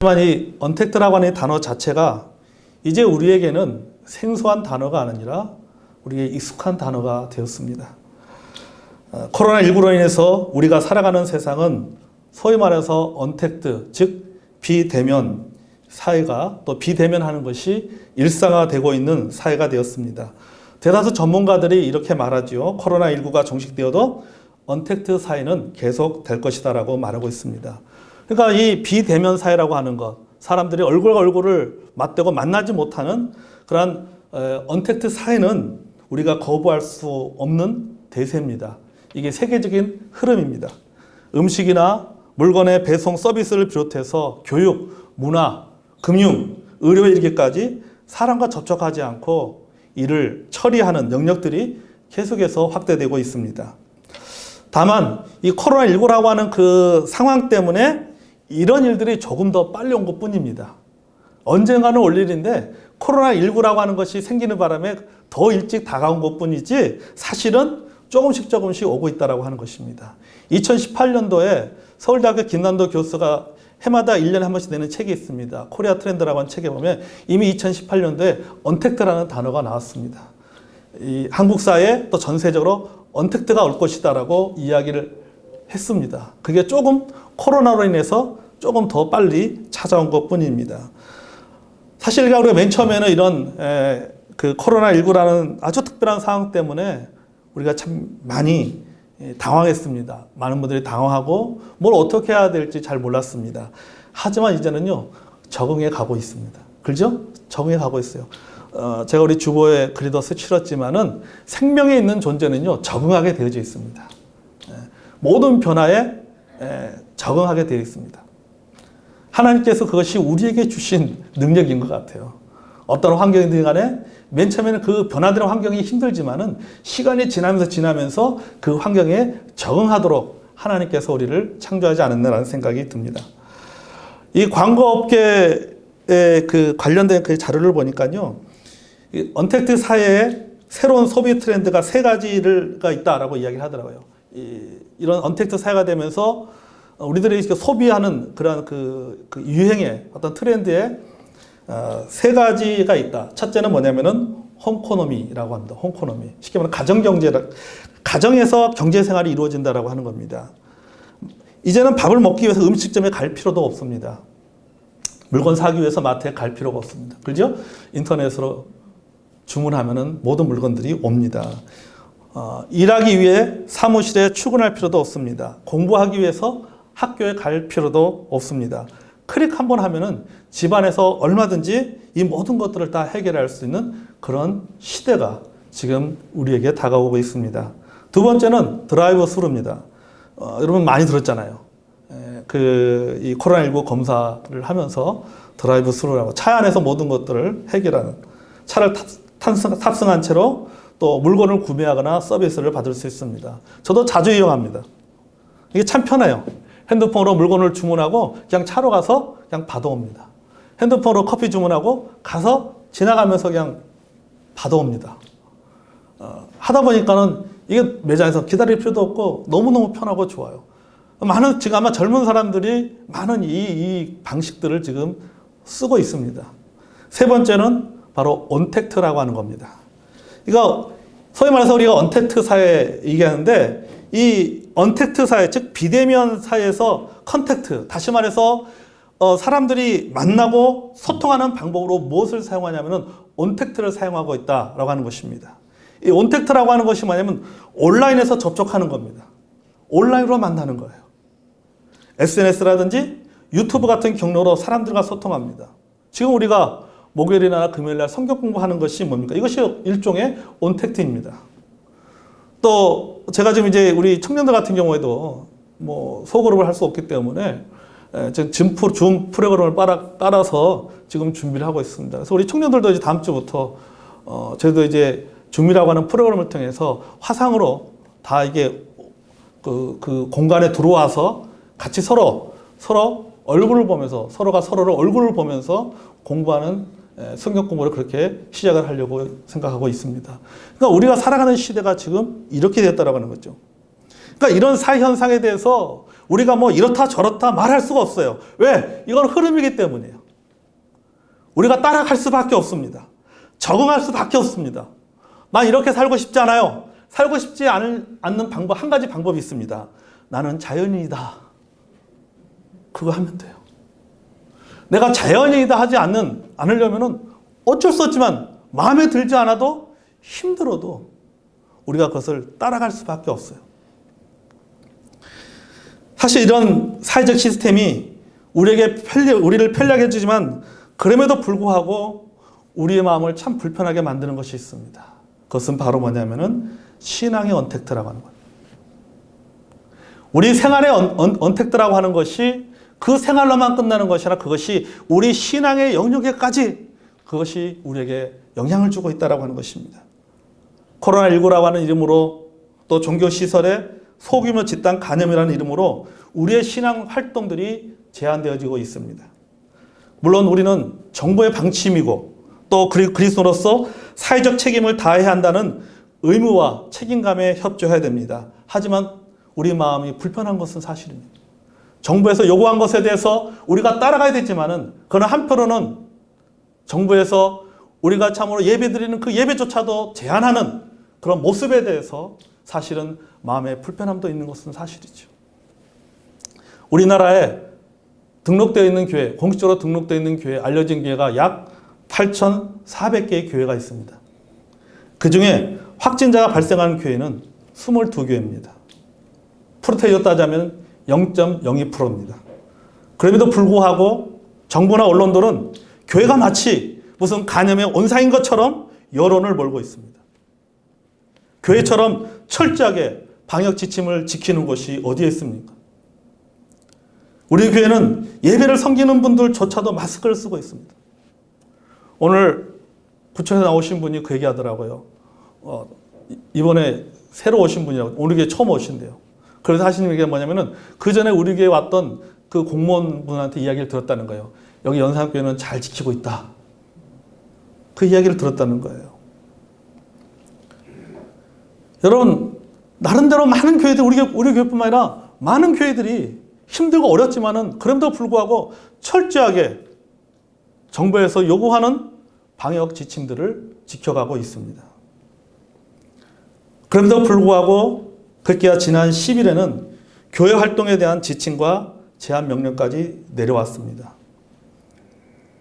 하지만 이 언택트라고 하는 단어 자체가 이제 우리에게는 생소한 단어가 아니라 우리에게 익숙한 단어가 되었습니다. 코로나19로 인해서 우리가 살아가는 세상은 소위 말해서 언택트, 즉 비대면 사회가 또 비대면하는 것이 일상화되고 있는 사회가 되었습니다. 대다수 전문가들이 이렇게 말하지요. 코로나19가 종식되어도 언택트 사회는 계속 될 것이다 라고 말하고 있습니다. 그러니까 이 비대면 사회라고 하는 것, 사람들이 얼굴과 얼굴을 맞대고 만나지 못하는 그러한 언택트 사회는 우리가 거부할 수 없는 대세입니다. 이게 세계적인 흐름입니다. 음식이나 물건의 배송 서비스를 비롯해서 교육, 문화, 금융, 의료에 이르기까지 사람과 접촉하지 않고 이를 처리하는 영역들이 계속해서 확대되고 있습니다. 다만 이 코로나19라고 하는 그 상황 때문에 이런 일들이 조금 더 빨리 온 것뿐입니다. 언젠가는 올 일인데 코로나19라고 하는 것이 생기는 바람에 더 일찍 다가온 것뿐이지 사실은 조금씩 오고 있다고 하는 것입니다. 2018년도에 서울대학교 김남도 교수가 해마다 1년에 한 번씩 내는 책이 있습니다. 코리아 트렌드라고 하는 책에 보면 이미 2018년도에 언택트라는 단어가 나왔습니다. 이 한국 사회 또 전 세계적으로 언택트가 올 것이다라고 이야기를 했습니다. 그게 조금 코로나로 인해서 조금 더 빨리 찾아온 것뿐입니다. 사실 우리가 맨 처음에는 이런 그 코로나19라는 아주 특별한 상황 때문에 우리가 참 많이 당황했습니다. 많은 분들이 당황하고 뭘 어떻게 해야 될지 잘 몰랐습니다. 하지만 이제는요, 적응해 가고 있습니다. 그죠? 적응해 가고 있어요. 제가 우리 주보에 글도 실었지만은 생명에 있는 존재는요, 적응하게 되어져 있습니다. 모든 변화에 적응하게 되어 있습니다. 하나님께서 그것이 우리에게 주신 능력인 것 같아요. 어떤 환경이든 간에 맨 처음에는 그 변화되는 환경이 힘들지만은 시간이 지나면서 그 환경에 적응하도록 하나님께서 우리를 창조하지 않았나라는 생각이 듭니다. 이 광고업계에 그 관련된 그 자료를 보니까요, 이 언택트 사회에 새로운 소비 트렌드가 세 가지가 있다라고 이야기를 하더라고요. 이런 언택트 사회가 되면서 우리들이 소비하는 그런 그 유행의 어떤 트렌드에 세 가지가 있다. 첫째는 뭐냐면은 홈코노미라고 합니다. 홈코노미. 쉽게 말하면 가정에서 경제 생활이 이루어진다라고 하는 겁니다. 이제는 밥을 먹기 위해서 음식점에 갈 필요도 없습니다. 물건 사기 위해서 마트에 갈 필요가 없습니다. 그죠? 인터넷으로 주문하면은 모든 물건들이 옵니다. 일하기 위해 사무실에 출근할 필요도 없습니다. 공부하기 위해서 학교에 갈 필요도 없습니다. 클릭 한번 하면은 집안에서 얼마든지 이 모든 것들을 다 해결할 수 있는 그런 시대가 지금 우리에게 다가오고 있습니다. 두 번째는 드라이브 스루입니다. 여러분 많이 들었잖아요. 이 코로나19 검사를 하면서 드라이브 스루라고 차 안에서 모든 것들을 해결하는, 차를 탑승한 채로 또 물건을 구매하거나 서비스를 받을 수 있습니다. 저도 자주 이용합니다. 이게 참 편해요. 핸드폰으로 물건을 주문하고 그냥 차로 가서 그냥 받아옵니다. 핸드폰으로 커피 주문하고 가서 지나가면서 그냥 받아옵니다. 하다 보니까는 이게 매장에서 기다릴 필요도 없고 너무너무 편하고 좋아요. 지금 아마 젊은 사람들이 많은 이 방식들을 지금 쓰고 있습니다. 세 번째는 바로 언택트라고 하는 겁니다. 이거 소위 말해서 우리가 언택트 사회 얘기하는데 이 언택트 사회, 즉 비대면 사회에서 컨택트, 다시 말해서 사람들이 만나고 소통하는 방법으로 무엇을 사용하냐면은 언택트를 사용하고 있다라고 하는 것입니다. 이 언택트라고 하는 것이 뭐냐면 온라인에서 접촉하는 겁니다. 온라인으로 만나는 거예요. SNS라든지 유튜브 같은 경로로 사람들과 소통합니다. 지금 우리가 목요일이나 금요일날 성경 공부하는 것이 뭡니까? 이것이 일종의 언택트입니다. 또 제가 지금 이제 우리 청년들 같은 경우에도 뭐 소그룹을 할 수 없기 때문에 줌 프로그램을 따라서 지금 준비를 하고 있습니다. 그래서 우리 청년들도 이제 다음 주부터 저희도 이제 줌이라고 하는 프로그램을 통해서 화상으로 다 이게 그 공간에 들어와서 같이 서로 얼굴을 보면서 서로가 서로를 얼굴을 보면서 공부하는 성경 공부를 그렇게 시작을 하려고 생각하고 있습니다. 그러니까 우리가 살아가는 시대가 지금 이렇게 됐다라고 하는 거죠. 그러니까 이런 사회 현상에 대해서 우리가 뭐 이렇다 저렇다 말할 수가 없어요. 왜? 이건 흐름이기 때문이에요. 우리가 따라갈 수밖에 없습니다. 적응할 수밖에 없습니다. 난 이렇게 살고 싶지 않아요. 살고 싶지 않는 방법, 한 가지 방법이 있습니다. 나는 자연인이다. 그거 하면 돼요. 내가 자연인이다 하지 않으려면은 어쩔 수 없지만 마음에 들지 않아도 힘들어도 우리가 그것을 따라갈 수밖에 없어요. 사실 이런 사회적 시스템이 우리를 편리하게 해주지만 그럼에도 불구하고 우리의 마음을 참 불편하게 만드는 것이 있습니다. 그것은 바로 뭐냐면은 신앙의 언택트라고 하는 거예요. 우리 생활의 언택트라고 하는 것이 그 생활로만 끝나는 것이 아니라 그것이 우리 신앙의 영역에까지 그것이 우리에게 영향을 주고 있다고 하는 것입니다. 코로나19라고 하는 이름으로 또 종교시설의 소규모 집단 간염이라는 이름으로 우리의 신앙 활동들이 제한되어지고 있습니다. 물론 우리는 정부의 방침이고 또 그리스도로서 사회적 책임을 다해야 한다는 의무와 책임감에 협조해야 됩니다. 하지만 우리 마음이 불편한 것은 사실입니다. 정부에서 요구한 것에 대해서 우리가 따라가야 되지만은 그러나 한편으로는 정부에서 우리가 참으로 예배드리는 그 예배조차도 제한하는 그런 모습에 대해서 사실은 마음의 불편함도 있는 것은 사실이죠. 우리나라에 등록되어 있는 교회, 공식적으로 등록되어 있는 교회, 알려진 교회가 약 8,400개의 교회가 있습니다. 그 중에 확진자가 발생하는 교회는 22교회입니다. 프로테이로 따자면 0.02%입니다. 그럼에도 불구하고 정부나 언론들은 교회가 마치 무슨 간염의 온상인 것처럼 여론을 몰고 있습니다. 교회처럼 철저하게 방역 지침을 지키는 곳이 어디에 있습니까? 우리 교회는 예배를 섬기는 분들조차도 마스크를 쓰고 있습니다. 오늘 구청에서 나오신 분이 그 얘기 하더라고요. 이번에 새로 오신 분이라고, 우리 교회 처음 오신대요. 그래서 하시는 얘기가 뭐냐면은 그 전에 우리 교회에 왔던 그 공무원분한테 이야기를 들었다는 거예요. 여기 연산교회는 잘 지키고 있다. 그 이야기를 들었다는 거예요. 여러분, 나름대로 많은 교회들, 우리 교회뿐만 아니라 많은 교회들이 힘들고 어렵지만은 그럼에도 불구하고 철저하게 정부에서 요구하는 방역 지침들을 지켜가고 있습니다. 그럼에도 불구하고 그렇게 지난 10일에는 교회 활동에 대한 지침과 제한 명령까지 내려왔습니다.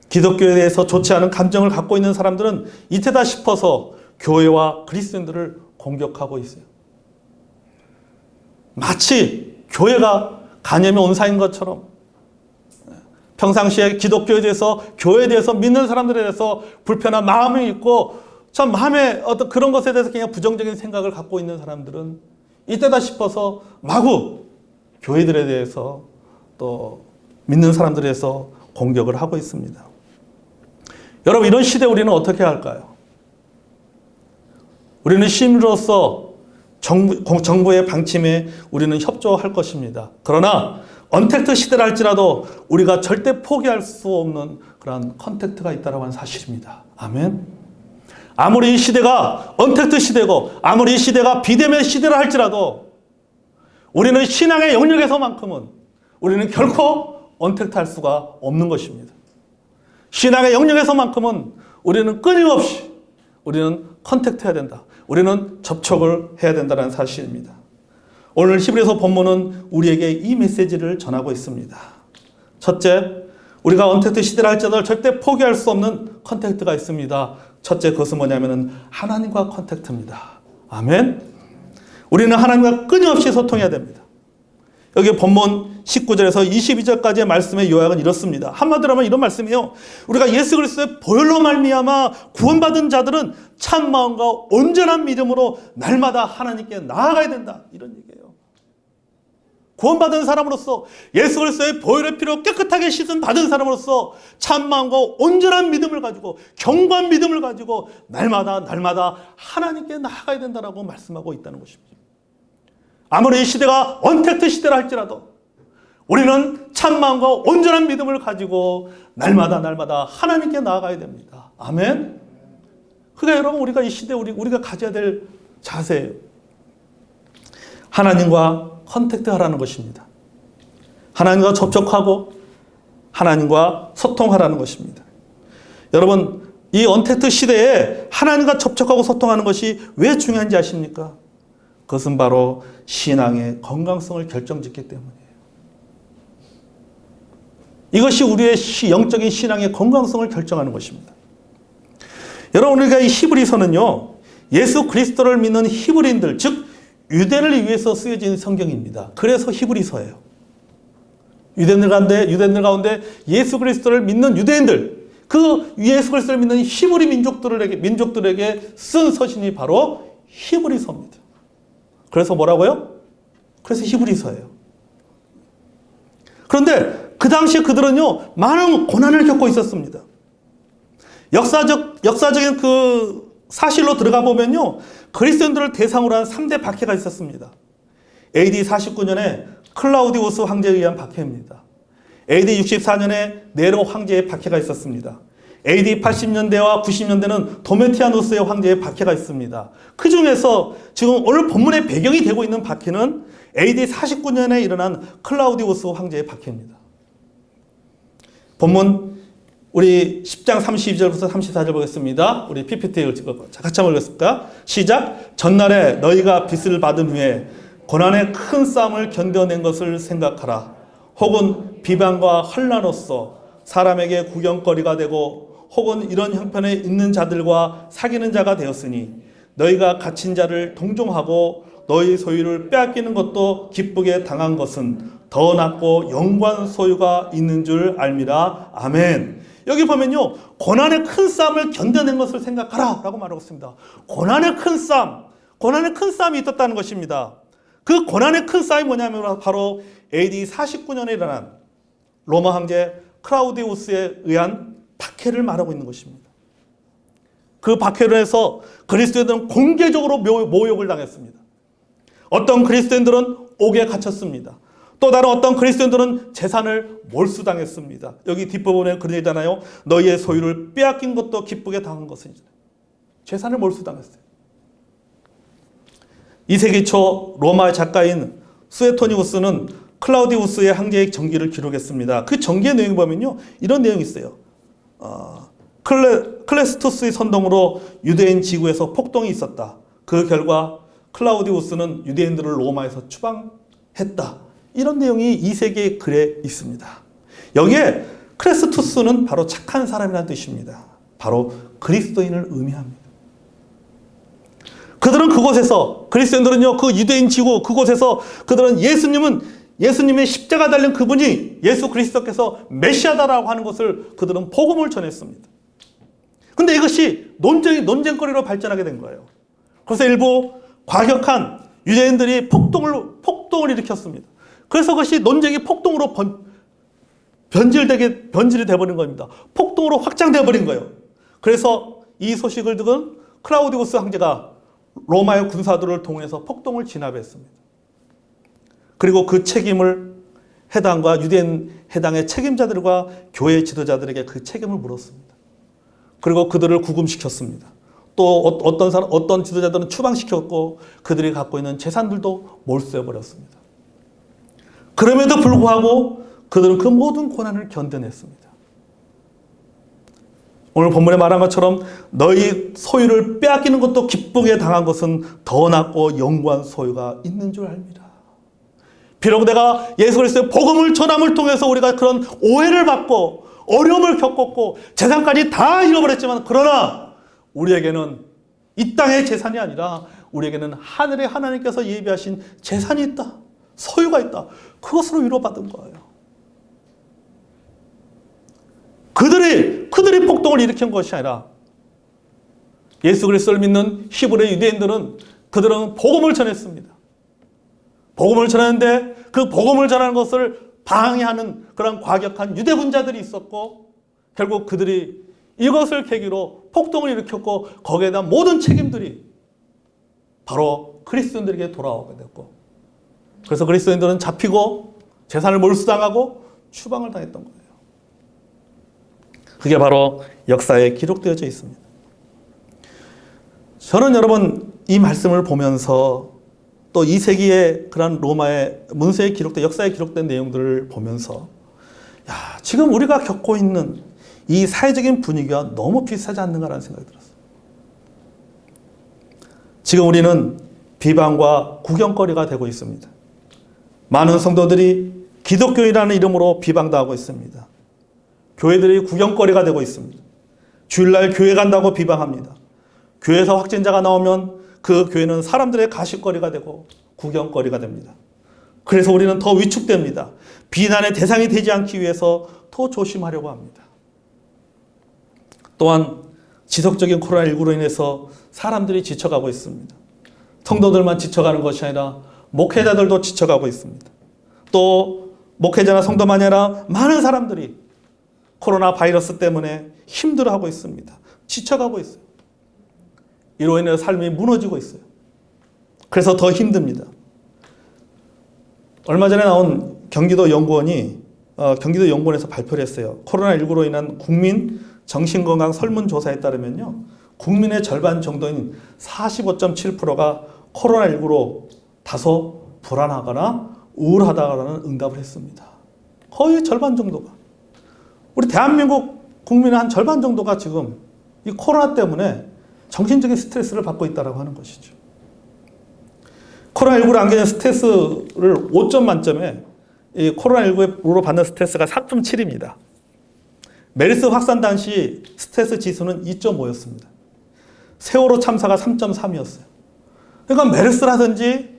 기독교에 대해서 좋지 않은 감정을 갖고 있는 사람들은 이때다 싶어서 교회와 그리스도인들을 공격하고 있어요. 마치 교회가 간염의 온상인 것처럼 평상시에 기독교에 대해서, 교회에 대해서, 믿는 사람들에 대해서 불편한 마음이 있고 참 마음에 어떤 그런 것에 대해서 그냥 부정적인 생각을 갖고 있는 사람들은 이때다 싶어서 마구 교회들에 대해서 또 믿는 사람들에 대해서 공격을 하고 있습니다. 여러분, 이런 시대에 우리는 어떻게 할까요? 우리는 시민으로서 정부의 방침에 우리는 협조할 것입니다. 그러나 언택트 시대라 할지라도 우리가 절대 포기할 수 없는 그런 컨택트가 있다고 하는 사실입니다. 아멘. 아무리 이 시대가 언택트 시대고 아무리 이 시대가 비대면 시대라 할지라도 우리는 신앙의 영역에서만큼은 우리는 결코 언택트 할 수가 없는 것입니다. 신앙의 영역에서만큼은 우리는 끊임없이 우리는 컨택트 해야 된다. 우리는 접촉을 해야 된다는 사실입니다. 오늘 히브리서 본문은 우리에게 이 메시지를 전하고 있습니다. 첫째, 우리가 언택트 시대라 할지라도 절대 포기할 수 없는 컨택트가 있습니다. 첫째, 그것은 뭐냐면은 하나님과 컨택트입니다. 아멘. 우리는 하나님과 끊임없이 소통해야 됩니다. 여기 본문 19절에서 22절까지의 말씀의 요약은 이렇습니다. 한마디로 하면 이런 말씀이에요. 우리가 예수 그리스도의 보혈로 말미암아 구원받은 자들은 참 마음과 온전한 믿음으로 날마다 하나님께 나아가야 된다. 이런 얘기예요. 구원받은 사람으로서, 예수 그리스도의 보혈의 피로 깨끗하게 씻음 받은 사람으로서 참 마음과 온전한 믿음을 가지고, 견고한 믿음을 가지고 날마다 하나님께 나아가야 된다라고 말씀하고 있다는 것입니다. 아무리 이 시대가 언택트 시대라 할지라도 우리는 참 마음과 온전한 믿음을 가지고 날마다 하나님께 나아가야 됩니다. 아멘. 그러니까 여러분, 우리가 이 시대에 우리가 가져야 될 자세예요. 하나님과 컨택트 하라는 것입니다. 하나님과 접촉하고 하나님과 소통하라는 것입니다. 여러분, 이 언택트 시대에 하나님과 접촉하고 소통하는 것이 왜 중요한지 아십니까? 그것은 바로 신앙의 건강성을 결정짓기 때문이에요. 이것이 우리의 영적인 신앙의 건강성을 결정하는 것입니다. 여러분, 우리가 이 히브리서는요, 예수 그리스도를 믿는 히브리인들, 즉 유대인을 위해서 쓰여진 성경입니다. 그래서 히브리서예요. 유대인들 가운데 예수 그리스도를 믿는 유대인들, 그 예수 그리스도를 믿는 히브리 민족들에게 쓴 서신이 바로 히브리서입니다. 그래서 뭐라고요? 그래서 히브리서예요. 그런데 그 당시에 그들은요, 많은 고난을 겪고 있었습니다. 역사적인 그 사실로 들어가 보면요, 그리스도인들을 대상으로 한 3대 박해가 있었습니다. AD 49년에 클라우디우스 황제에 의한 박해입니다. AD 64년에 네로 황제의 박해가 있었습니다. AD 80년대와 90년대는 도메티아누스의 황제의 박해가 있습니다. 그 중에서 지금 오늘 본문의 배경이 되고 있는 박해는 AD 49년에 일어난 클라우디우스 황제의 박해입니다. 본문 우리 10장 32절부터 34절 보겠습니다. 우리 PPT를 같이 한번 읽겠습니까? 시작. 전날에 너희가 빚을 받은 후에 고난의 큰 싸움을 견뎌낸 것을 생각하라. 혹은 비방과 혼란으로써 사람에게 구경거리가 되고 혹은 이런 형편에 있는 자들과 사귀는 자가 되었으니 너희가 갇힌 자를 동정하고 너희 소유를 빼앗기는 것도 기쁘게 당한 것은 더 낫고 영광 소유가 있는 줄 알미라. 아멘. 여기 보면요, 고난의 큰 싸움을 견뎌낸 것을 생각하라 라고 말하고 있습니다. 고난의 큰 싸움이 있었다는 것입니다. 그 고난의 큰 싸움이 뭐냐면 바로 AD 49년에 일어난 로마 황제 클라우디우스에 의한 박해를 말하고 있는 것입니다. 그 박해로 해서 그리스도인들은 공개적으로 모욕을 당했습니다. 어떤 그리스도인들은 옥에 갇혔습니다. 또 다른 어떤 그리스도인들은 재산을 몰수당했습니다. 여기 뒷부분에 그런 얘기잖아요. 너희의 소유를 빼앗긴 것도 기쁘게 당한 것은 재산을 몰수당했어요. 2세기 초 로마 작가인 수에토니우스는 클라우디우스의 황제의 전기를 기록했습니다. 그 전기의 내용을 보면요, 이런 내용이 있어요. 클레스투스의 선동으로 유대인 지구에서 폭동이 있었다. 그 결과 클라우디우스는 유대인들을 로마에서 추방했다. 이런 내용이 2세기의 글에 있습니다. 여기에 클레스투스는 바로 착한 사람이라는 뜻입니다. 바로 그리스도인을 의미합니다. 그들은 그곳에서, 그리스도인들은요, 그 유대인 지구 그곳에서 그들은 예수님의 십자가 달린 그분이 예수 그리스도께서 메시아다라고 하는 것을 그들은 복음을 전했습니다. 근데 이것이 논쟁거리로 발전하게 된 거예요. 그래서 일부 과격한 유대인들이 폭동을 일으켰습니다. 그래서 그것이 논쟁이 폭동으로 변질이 돼버린 겁니다. 폭동으로 확장돼 버린 거예요. 그래서 이 소식을 듣은 클라우디우스 황제가 로마의 군사들을 동원해서 폭동을 진압했습니다. 그리고 그 책임을 해당과 유대인 해당의 책임자들과 교회 지도자들에게 그 책임을 물었습니다. 그리고 그들을 구금시켰습니다. 또 어떤 지도자들은 추방시켰고 그들이 갖고 있는 재산들도 몰수해버렸습니다. 그럼에도 불구하고 그들은 그 모든 고난을 견뎌냈습니다. 오늘 본문에 말한 것처럼 너희 소유를 빼앗기는 것도 기쁘게 당한 것은 더 낫고 영구한 소유가 있는 줄 압니다. 비록 내가 예수 그리스도의 복음을 전함을 통해서 우리가 그런 오해를 받고 어려움을 겪었고 재산까지 다 잃어버렸지만, 그러나 우리에게는 이 땅의 재산이 아니라 우리에게는 하늘의 하나님께서 예비하신 재산이 있다. 소유가 있다. 그것으로 위로받은 거예요. 그들이 폭동을 일으킨 것이 아니라 예수 그리스도를 믿는 히브리 유대인들은 그들은 복음을 전했습니다. 복음을 전하는데 그 복음을 전하는 것을 방해하는 그런 과격한 유대분자들이 있었고, 결국 그들이 이것을 계기로 폭동을 일으켰고, 거기에 대한 모든 책임들이 바로 그리스도인들에게 돌아오게 됐고, 그래서 그리스도인들은 잡히고 재산을 몰수당하고 추방을 당했던 거예요. 그게 바로 역사에 기록되어져 있습니다. 저는 여러분 이 말씀을 보면서 또 2세기의 그런 로마의 문서에 기록된 역사에 기록된 내용들을 보면서 야, 지금 우리가 겪고 있는 이 사회적인 분위기와 너무 비슷하지 않는가라는 생각이 들었어요. 지금 우리는 비방과 구경거리가 되고 있습니다. 많은 성도들이 기독교인이라는 이름으로 비방당하고 있습니다. 교회들이 구경거리가 되고 있습니다. 주일날 교회 간다고 비방합니다. 교회에서 확진자가 나오면 그 교회는 사람들의 가십거리가 되고 구경거리가 됩니다. 그래서 우리는 더 위축됩니다. 비난의 대상이 되지 않기 위해서 더 조심하려고 합니다. 또한 지속적인 코로나19로 인해서 사람들이 지쳐가고 있습니다. 성도들만 지쳐가는 것이 아니라 목회자들도 지쳐가고 있습니다. 또 목회자나 성도만이 아니라 많은 사람들이 코로나 바이러스 때문에 힘들어하고 있습니다. 지쳐가고 있어요. 이로 인해 삶이 무너지고 있어요. 그래서 더 힘듭니다. 얼마 전에 나온 경기도 연구원에서 발표를 했어요. 코로나19로 인한 국민 정신건강 설문조사에 따르면요, 국민의 절반 정도인 45.7%가 코로나19로 다소 불안하거나 우울하다라는 응답을 했습니다. 거의 절반 정도가. 우리 대한민국 국민의 한 절반 정도가 지금 이 코로나 때문에 정신적인 스트레스를 받고 있다고 하는 것이죠. 코로나19로 안겨진 스트레스를 5점 만점에 이 코로나19로 받는 스트레스가 4.7입니다. 메르스 확산 당시 스트레스 지수는 2.5였습니다. 세월호 참사가 3.3이었어요. 그러니까 메르스라든지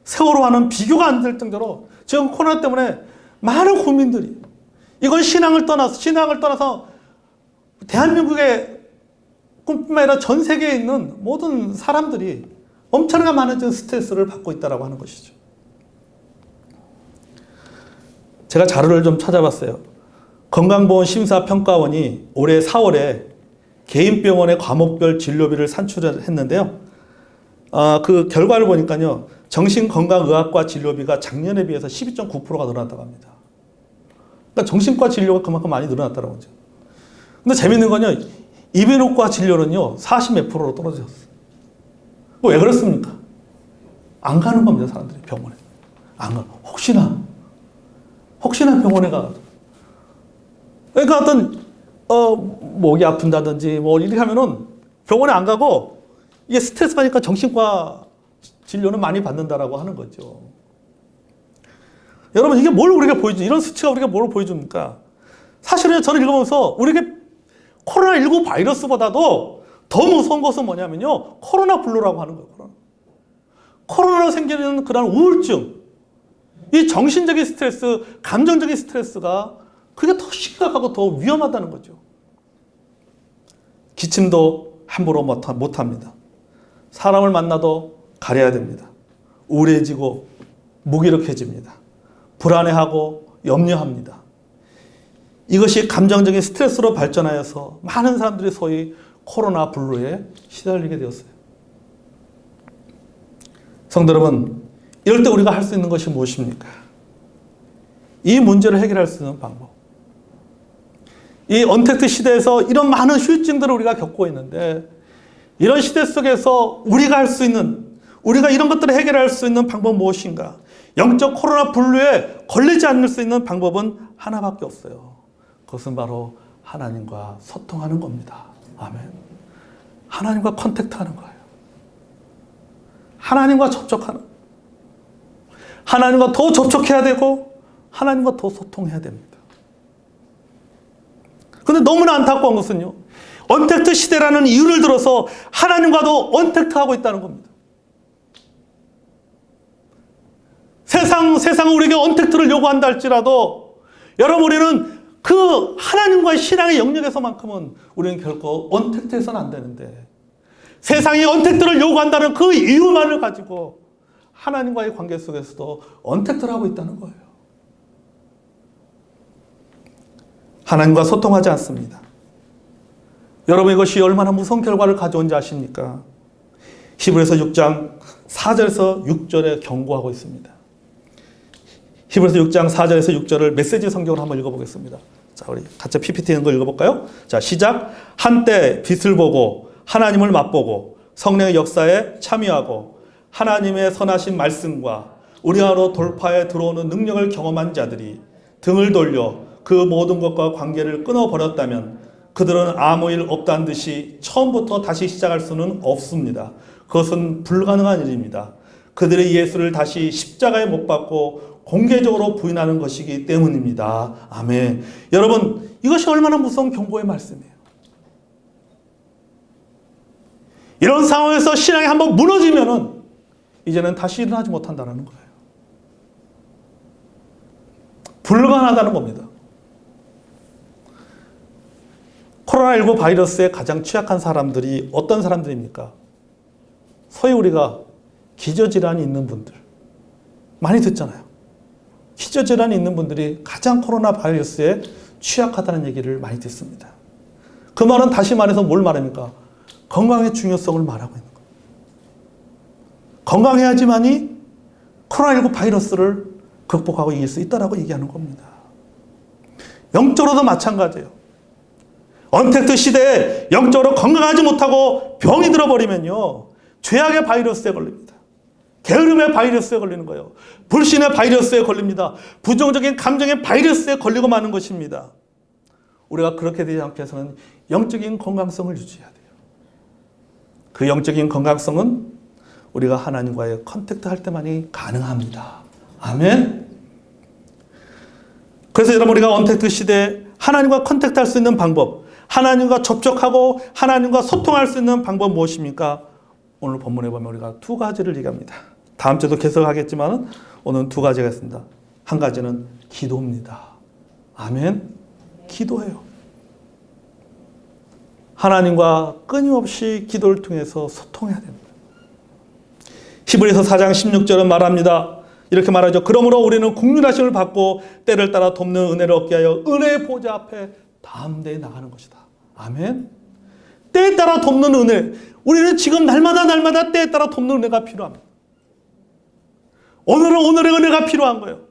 세월호와는 비교가 안 될 정도로 지금 코로나 때문에 많은 국민들이 이건 신앙을 떠나서 대한민국의 뿐만 아니라 전 세계에 있는 모든 사람들이 엄청나게 많은 스트레스를 받고 있다고 하는 것이죠. 제가 자료를 좀 찾아봤어요. 건강보험심사평가원이 올해 4월에 개인병원의 과목별 진료비를 산출했는데요. 그 결과를 보니까요, 정신건강의학과 진료비가 작년에 비해서 12.9%가 늘어났다고 합니다. 그러니까 정신과 진료가 그만큼 많이 늘어났다는 거죠. 근데 재밌는 건요, 이비인후과 진료는요, 40몇 %로 떨어졌어요. 왜 그렇습니까? 안 가는 겁니다, 사람들이 병원에. 안 가. 혹시나 병원에 가가지고. 그러니까 목이 아픈다든지 이렇게 하면은 병원에 안 가고 이게 스트레스 받으니까 정신과 진료는 많이 받는다라고 하는 거죠. 여러분, 이게 뭘 우리가 이런 수치가 우리가 뭘 보여줍니까? 사실은 저는 읽어보면서 우리에게 코로나19 바이러스보다도 더 무서운 것은 뭐냐면요, 코로나 블루라고 하는 거예요. 코로나로 생기는 그런 우울증, 이 정신적인 스트레스, 감정적인 스트레스가 그게 더 심각하고 더 위험하다는 거죠. 기침도 함부로 못합니다. 사람을 만나도 가려야 됩니다. 우울해지고 무기력해집니다. 불안해하고 염려합니다. 이것이 감정적인 스트레스로 발전하여서 많은 사람들이 소위 코로나 블루에 시달리게 되었어요. 성도 여러분, 이럴 때 우리가 할 수 있는 것이 무엇입니까? 이 문제를 해결할 수 있는 방법. 이 언택트 시대에서 이런 많은 후유증들을 우리가 겪고 있는데, 이런 시대 속에서 우리가 할 수 있는, 우리가 이런 것들을 해결할 수 있는 방법은 무엇인가? 영적 코로나 블루에 걸리지 않을 수 있는 방법은 하나밖에 없어요. 그것은 바로 하나님과 소통하는 겁니다. 아멘. 하나님과 컨택트하는 거예요. 하나님과 접촉하는, 하나님과 더 접촉해야 되고 하나님과 더 소통해야 됩니다. 그런데 너무나 안타까운 것은요, 언택트 시대라는 이유를 들어서 하나님과도 언택트하고 있다는 겁니다. 세상은 우리에게 언택트를 요구한다 할지라도 여러분, 우리는 그 하나님과의 신앙의 영역에서만큼은 우리는 결코 언택트해서는 안 되는데, 세상이 언택트를 요구한다는 그 이유만을 가지고 하나님과의 관계 속에서도 언택트를 하고 있다는 거예요. 하나님과 소통하지 않습니다. 여러분, 이것이 얼마나 무서운 결과를 가져온지 아십니까? 히브리서 6장 4절에서 6절에 경고하고 있습니다. 히브리서 6장 4절에서 6절을 메시지 성경으로 한번 읽어보겠습니다. 자, 우리 같이 PPT 있는 거 읽어볼까요? 자, 시작. 한때 빛을 보고 하나님을 맛보고 성령의 역사에 참여하고 하나님의 선하신 말씀과 우리 안으로 돌파해 들어오는 능력을 경험한 자들이 등을 돌려 그 모든 것과 관계를 끊어버렸다면 그들은 아무 일 없다는 듯이 처음부터 다시 시작할 수는 없습니다. 그것은 불가능한 일입니다. 그들이 예수를 다시 십자가에 못 박고 공개적으로 부인하는 것이기 때문입니다. 아멘. 여러분, 이것이 얼마나 무서운 경고의 말씀이에요. 이런 상황에서 신앙이 한번 무너지면은 이제는 다시 일어나지 못한다는 거예요. 불가능하다는 겁니다. 코로나19 바이러스에 가장 취약한 사람들이 어떤 사람들입니까? 소위 우리가 기저질환이 있는 분들 많이 듣잖아요. 기저질환이 있는 분들이 가장 코로나 바이러스에 취약하다는 얘기를 많이 듣습니다. 그 말은 다시 말해서 뭘 말합니까? 건강의 중요성을 말하고 있는 거예요. 건강해야지만이 코로나19 바이러스를 극복하고 이길 수 있다라고 얘기하는 겁니다. 영적으로도 마찬가지예요. 언택트 시대에 영적으로 건강하지 못하고 병이 들어버리면요, 죄악의 바이러스에 걸립니다. 게으름의 바이러스에 걸리는 거예요. 불신의 바이러스에 걸립니다. 부정적인 감정의 바이러스에 걸리고 마는 것입니다. 우리가 그렇게 되지 않게 해서는 영적인 건강성을 유지해야 돼요. 그 영적인 건강성은 우리가 하나님과의 컨택트 할 때만이 가능합니다. 아멘. 그래서 여러분, 우리가 언택트 시대에 하나님과 컨택트 할 수 있는 방법, 하나님과 접촉하고 하나님과 소통할 수 있는 방법 무엇입니까? 오늘 본문에 보면 우리가 두 가지를 얘기합니다. 다음 주도 계속 하겠지만 오늘은 두 가지가 있습니다. 한 가지는 기도입니다. 아멘. 기도해요. 하나님과 끊임없이 기도를 통해서 소통해야 됩니다. 히브리서 4장 16절은 말합니다. 이렇게 말하죠. 그러므로 우리는 국률하심을 받고 때를 따라 돕는 은혜를 얻게 하여 은혜의 보좌 앞에 담대히 나가는 것이다. 아멘. 때에 따라 돕는 은혜. 우리는 지금 날마다 때에 따라 돕는 은혜가 필요합니다. 오늘은 오늘의 은혜가 필요한 거예요.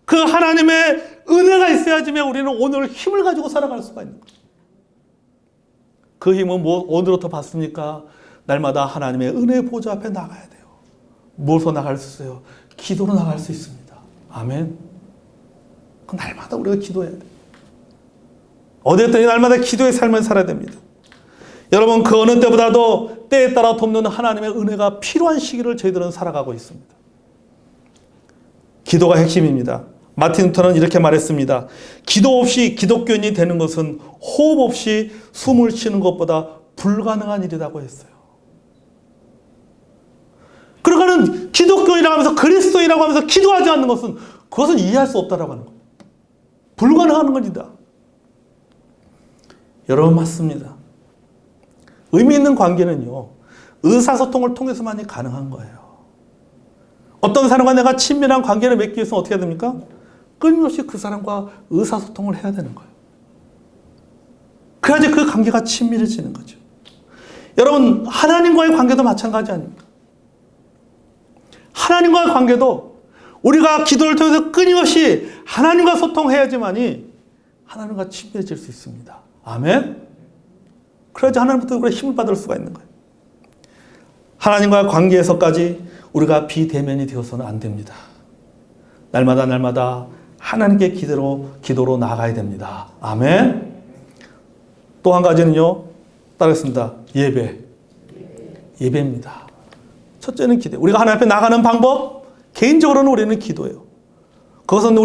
그 하나님의 은혜가 있어야지만 우리는 오늘 힘을 가지고 살아갈 수가 있는 거예요. 그 힘은 어디로부터 받습니까? 날마다 하나님의 은혜의 보좌 앞에 나가야 돼요. 무엇으로 나갈 수 있어요? 기도로 나갈 수 있습니다. 아멘. 그 날마다 우리가 기도해야 돼요. 어디에든 날마다 기도의 삶을 살아야 됩니다. 여러분, 그 어느 때보다도 때에 따라 돕는 하나님의 은혜가 필요한 시기를 저희들은 살아가고 있습니다. 기도가 핵심입니다. 마틴 루터는 이렇게 말했습니다. 기도 없이 기독교인이 되는 것은 호흡 없이 숨을 쉬는 것보다 불가능한 일이라고 했어요. 그러니까는 기독교인이라고 하면서 그리스도인이라고 하면서 기도하지 않는 것은 그것은 이해할 수 없다라고 하는 거예요. 불가능한 것이다. 여러분, 맞습니다. 의미 있는 관계는요, 의사소통을 통해서만이 가능한 거예요. 어떤 사람과 내가 친밀한 관계를 맺기 위해서는 어떻게 해야 됩니까? 끊임없이 그 사람과 의사소통을 해야 되는 거예요. 그래야지 그 관계가 친밀해지는 거죠. 여러분, 하나님과의 관계도 마찬가지 아닙니까? 하나님과의 관계도 우리가 기도를 통해서 끊임없이 하나님과 소통해야지만이 하나님과 친밀해질 수 있습니다. 아멘. 그래야지 하나님부터 우리가 힘을 받을 수가 있는 거예요. 하나님과의 관계에서까지 우리가 비대면이 되어서는 안 됩니다. 날마다 하나님께 기도로 나아가야 됩니다. 아멘. 또 한 가지는요, 따르겠습니다. 예배입니다. 첫째는 기도. 우리가 하나님 앞에 나가는 방법, 개인적으로는 우리는 기도예요. 그것은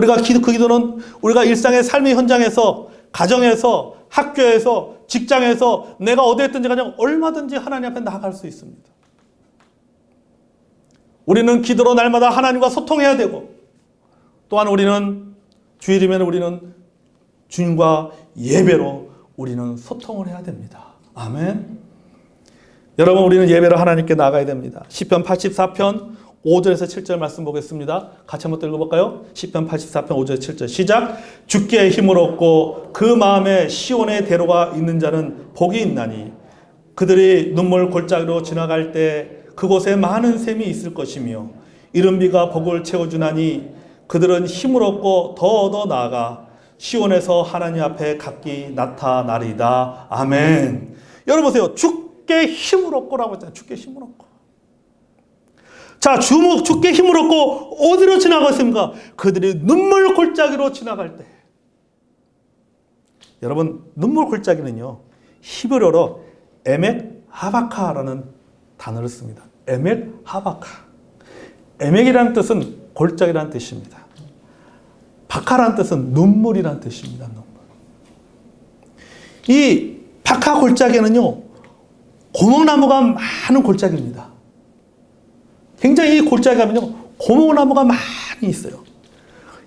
그 기도는 우리가 일상의 삶의 현장에서, 가정에서, 학교에서, 직장에서, 내가 어디에 있든지 가장 얼마든지 하나님 앞에 나아갈 수 있습니다. 우리는 기도로 날마다 하나님과 소통해야 되고, 또한 우리는 주일이면 우리는 주님과 예배로 우리는 소통을 해야 됩니다. 아멘. 여러분, 우리는 예배로 하나님께 나가야 됩니다. 시편 84편 5절에서 7절 말씀 보겠습니다. 같이 한번 읽어볼까요? 시편 84편 5절 7절 시작. 주께 힘을 얻고 그 마음에 시온의 대로가 있는 자는 복이 있나니 그들이 눈물 골짜기로 지나갈 때 그곳에 많은 샘이 있을 것이며 이른 비가 복을 채워주나니 그들은 힘을 얻고 더 얻어 나아가 시온에서 하나님 앞에 각기 나타나리이다. 아멘. 여러분 보세요. 주께 힘을 얻고라고 했잖아요. 주께 힘을 얻고. 자, 주께 힘을 얻고 어디로 지나갔습니까? 그들이 눈물 골짜기로 지나갈 때. 여러분, 눈물 골짜기는요, 히브리어로 에멕 하바카라는 단어를 씁니다. 에멕 하바카. 에멕이라는 뜻은 골짜기라는 뜻입니다. 바카라는 뜻은 눈물이라는 뜻입니다. 눈물. 이 바카 골짜기는요, 고목나무가 많은 골짜기입니다. 굉장히 이 골짜기 가면요, 고목나무가 많이 있어요.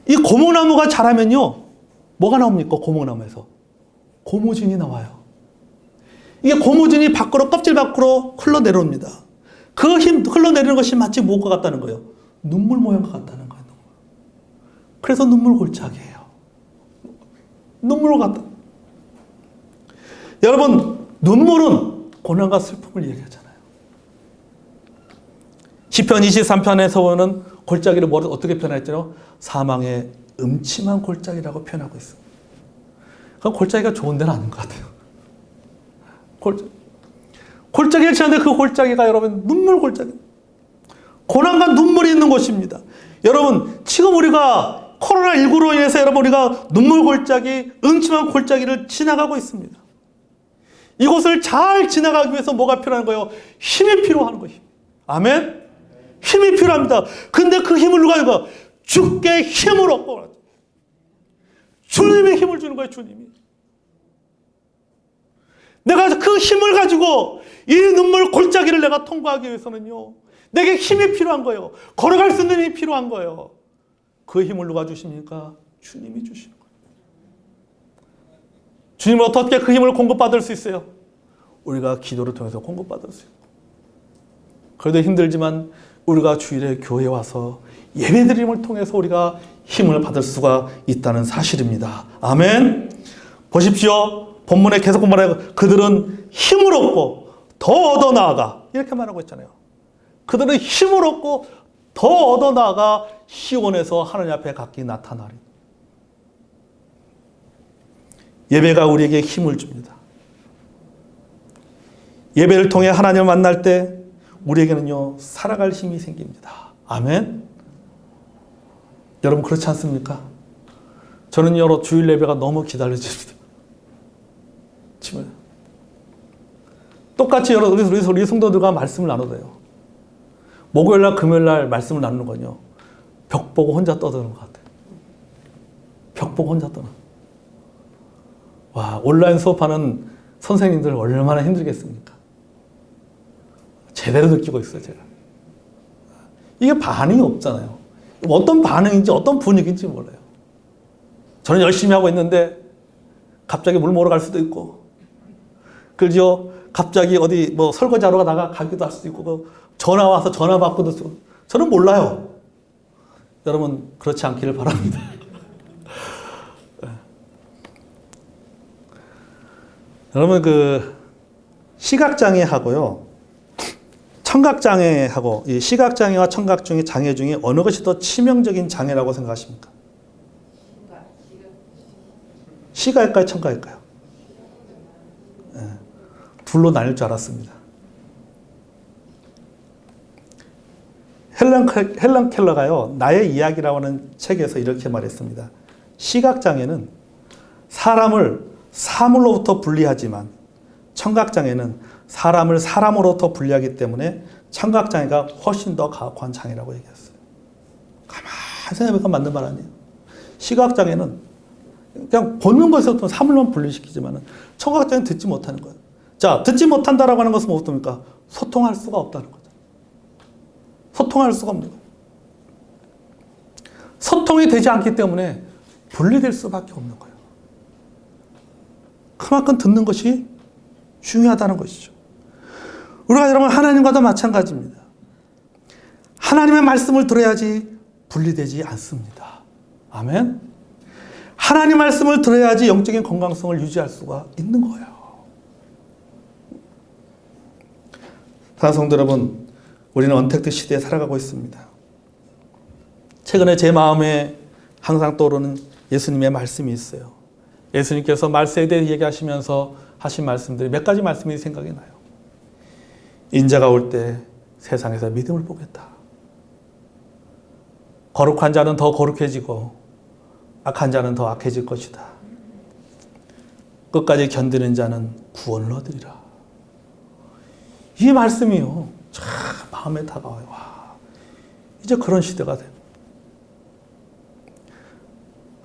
이 고목나무가 자라면요, 뭐가 나옵니까? 고목나무에서 고무진이 나와요. 이게 고무진이 밖으로, 껍질 밖으로 흘러내려옵니다. 그 흘러내리는 것이 마치 무엇과 같다는 거예요? 눈물 모양과 같다는 거예요. 그래서 눈물 골짜기예요. 눈물 같다. 여러분, 눈물은 고난과 슬픔을 얘기하잖아요. 시편 23편에서 보는 골짜기를 어떻게 표현했죠? 사망의 음침한 골짜기라고 표현하고 있습니다. 그럼 골짜기가 좋은 데는 아닌 것 같아요. 골짜기를 지났는데 그 골짜기가 여러분 눈물 골짜기. 고난과 눈물이 있는 곳입니다. 여러분, 지금 우리가 코로나19로 인해서 여러분 우리가 눈물 골짜기, 음침한 골짜기를 지나가고 있습니다. 이곳을 잘 지나가기 위해서 뭐가 필요한 거예요? 힘이 필요한 거예요. 아멘? 힘이 필요합니다. 근데 그 힘을 누가 주는 거예요? 주께 힘을 얻고. 주님의 힘을 주는 거예요, 주님이. 내가 그 힘을 가지고 이 눈물 골짜기를 내가 통과하기 위해서는요, 내게 힘이 필요한 거예요. 걸어갈 수 있는 힘이 필요한 거예요. 그 힘을 누가 주십니까? 주님이 주시는 거예요. 주님은 어떻게 그 힘을 공급받을 수 있어요? 우리가 기도를 통해서 공급받을 수 있고. 그래도 힘들지만 우리가 주일에 교회에 와서 예배드림을 통해서 우리가 힘을 받을 수가 있다는 사실입니다. 아멘. 보십시오. 본문에 계속 말해요. 그들은 힘을 얻고 더 얻어 나아가. 이렇게 말하고 있잖아요. 그들은 힘을 얻고 더 얻어 나아가 시온에서 하나님 앞에 각기 나타나리. 예배가 우리에게 힘을 줍니다. 예배를 통해 하나님을 만날 때 우리에게는요, 살아갈 힘이 생깁니다. 아멘. 여러분 그렇지 않습니까? 저는요, 주일 예배가 너무 기다려집니다. 똑같이 우리 성도들과 말씀을 나눠도요. 목요일날 금요일날 말씀을 나누는 건요, 벽 보고 혼자 떠드는 것 같아요. 벽 보고 혼자 떠나. 와, 온라인 수업하는 선생님들 얼마나 힘들겠습니까? 제대로 느끼고 있어요, 제가. 이게 반응이 없잖아요. 어떤 반응인지 어떤 분위기인지 몰라요. 저는 열심히 하고 있는데 갑자기 물 먹으러 갈 수도 있고, 그죠? 갑자기 어디 뭐 설거지하러 가다가 가기도 할 수도 있고, 전화 와서 전화 받고도 쓰고. 저는 몰라요. 여러분 그렇지 않기를 바랍니다. 여러분 그 시각장애하고요, 청각장애하고, 이 시각장애와 청각장애 장애 중에 어느 것이 더 치명적인 장애라고 생각하십니까? 시각일까요, 청각일까요? 네. 둘로 나뉠 줄 알았습니다. 헬런 켈러가요, 나의 이야기라고 하는 책에서 이렇게 말했습니다. 시각장애는 사람을 사물로부터 분리하지만 청각장애는 사람을 사람으로부터 분리하기 때문에 청각장애가 훨씬 더 가혹한 장애라고 얘기했어요. 가만히 생각해보니까 맞는 말 아니에요. 시각장애는 그냥 보는 것에서 사물만 분리시키지만 청각장애는 듣지 못하는 거예요. 자, 듣지 못한다라고 하는 것은 무엇입니까? 소통할 수가 없다는 거죠. 소통할 수가 없는 거예요. 소통이 되지 않기 때문에 분리될 수밖에 없는 거예요. 그만큼 듣는 것이 중요하다는 것이죠. 우리가 여러분 하나님과도 마찬가지입니다. 하나님의 말씀을 들어야지 분리되지 않습니다. 아멘. 하나님 말씀을 들어야지 영적인 건강성을 유지할 수가 있는 거예요. 사랑하는 성도 여러분, 우리는 언택트 시대에 살아가고 있습니다. 최근에 제 마음에 항상 떠오르는 예수님의 말씀이 있어요. 예수님께서 말세에 대해 얘기하시면서 하신 말씀들이 몇 가지 말씀이 생각이 나요. 인자가 올 때 세상에서 믿음을 보겠다. 거룩한 자는 더 거룩해지고 악한 자는 더 악해질 것이다. 끝까지 견디는 자는 구원을 얻으리라. 이 말씀이요, 참 마음에 다가와요. 와, 이제 그런 시대가 돼요.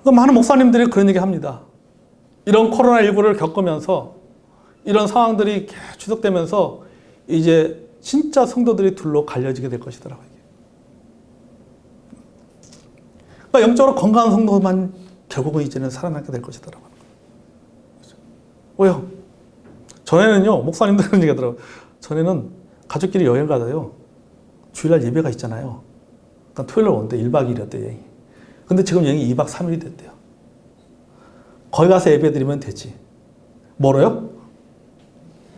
많은 목사님들이 그런 얘기 합니다. 이런 코로나19를 겪으면서 이런 상황들이 계속 지속되면서 이제 진짜 성도들이 둘로 갈려지게 될 것이더라고요. 그러니까 영적으로 건강한 성도만 결국은 이제는 살아남게 될 것이더라고요. 왜요? 전에는요, 목사님들 그런 얘기 하더라고요. 전에는 가족끼리 여행 가다요, 주일날 예배가 있잖아요. 그러니까 토요일 날 오는데 1박 2일이었대요, 여행이. 근데 지금 여행이 2박 3일이 됐대요. 거기 가서 예배 드리면 되지. 뭐로요?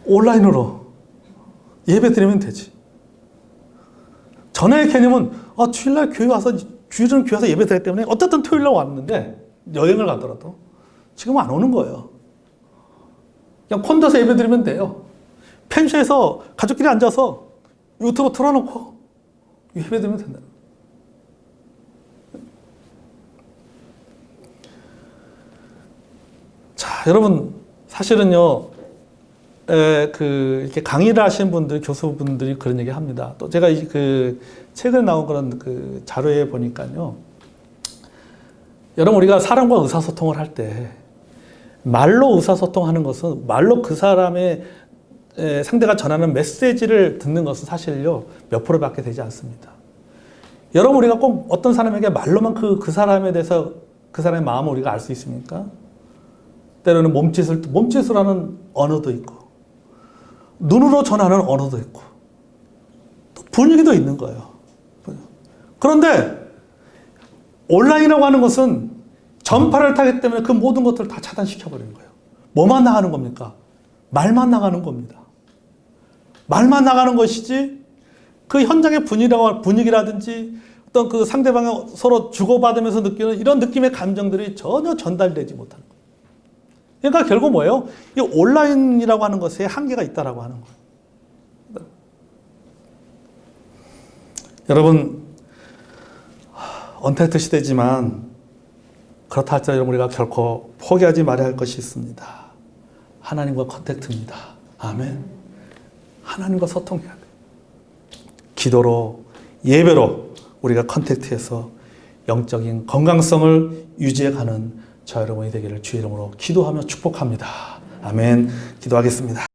온라인으로 예배 드리면 되지. 전의 개념은 주일날 교회 와서, 주일은 교회 와서 예배 드리기 때문에 어쨌든 토요일날 왔는데 여행을 가더라도 지금은 안 오는 거예요. 그냥 콘도에서 예배 드리면 돼요. 펜션에서 가족끼리 앉아서 유튜브 틀어놓고 예배 드리면 된다. 자, 여러분, 사실은요, 이렇게 강의를 하시는 분들, 교수분들이 그런 얘기 합니다. 또 제가 최근에 나온 그런 자료에 보니까요, 여러분, 우리가 사람과 의사소통을 할 때, 말로 의사소통하는 것은, 말로 그 사람의 상대가 전하는 메시지를 듣는 것은 사실요, 몇 프로밖에 되지 않습니다. 여러분, 우리가 꼭 어떤 사람에게 말로만 그 사람에 대해서 그 사람의 마음을 우리가 알 수 있습니까? 때로는 몸짓으로 하는 언어도 있고, 눈으로 전하는 언어도 있고, 또 분위기도 있는 거예요. 그런데 온라인이라고 하는 것은 전파를 타기 때문에 그 모든 것들을 다 차단시켜버리는 거예요. 뭐만 나가는 겁니까? 말만 나가는 겁니다. 말만 나가는 것이지, 그 현장의 분위기라든지 어떤 그 상대방이 서로 주고받으면서 느끼는 이런 느낌의 감정들이 전혀 전달되지 못하는 거예요. 그러니까 결국 뭐예요? 이 온라인이라고 하는 것에 한계가 있다라고 하는 거예요. 여러분, 언택트 시대지만 그렇다 할지라도 여러분, 우리가 결코 포기하지 말아야 할 것이 있습니다. 하나님과 컨택트입니다. 아멘. 하나님과 소통해야 돼요. 기도로, 예배로 우리가 컨택트해서 영적인 건강성을 유지해가는 저 여러분이 되기를 주의 이름으로 기도하며 축복합니다. 아멘. 기도하겠습니다.